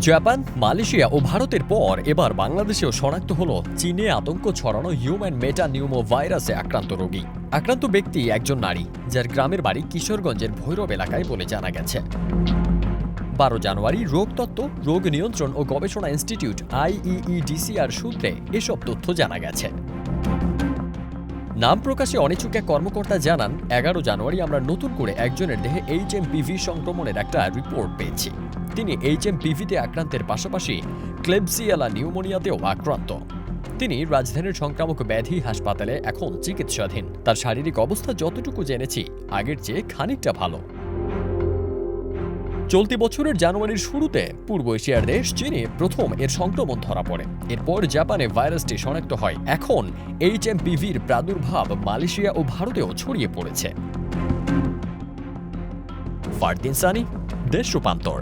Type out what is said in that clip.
Japan, Malaysia ও ভারতের পর এবার বাংলাদেশেও শনাক্ত হলো চীনে আতঙ্ক ছড়ানো হিউম্যান মেটানিউমো ভাইরাসে আক্রান্ত রোগী। আক্রান্ত ব্যক্তি একজন নারী, যার গ্রামের বাড়ি কিশোরগঞ্জের ভৈরব এলাকায় বলে জানা গেছে। 12 জানুয়ারি রোগতত্ত্ব, রোগ নিয়ন্ত্রণ ও গবেষণা ইনস্টিটিউট IEEDCR সূত্রে এসব তথ্য জানা গেছে। নাম প্রকাশে অনিচ্ছুক এক কর্মকর্তা জানান, 11 জানুয়ারি আমরা নতুন করে একজনের দেহে HMPV সংক্রমণের একটা রিপোর্ট পেয়েছি। তিনি HMPV-তে আক্রান্তের পাশাপাশি ক্লেবসিয়েলা নিউমোনিয়াতেও আক্রান্ত। তিনি রাজধানীর সংক্রামক ব্যাধি হাসপাতালে এখন চিকিৎসাধীন। তার শারীরিক অবস্থা যতটুকু জেনেছি আগের চেয়ে খানিকটা ভালো। চলতি বছরের জানুয়ারির শুরুতে পূর্ব এশিয়ার দেশ চীনে প্রথম এর সংক্রমণ ধরা পড়ে। এরপর জাপানে ভাইরাসটি শনাক্ত হয়। এখন HMPV-র প্রাদুর্ভাব মালয়েশিয়া ও ভারতেও ছড়িয়ে পড়েছে। ফারদিন সানি, দেশ রূপান্তর।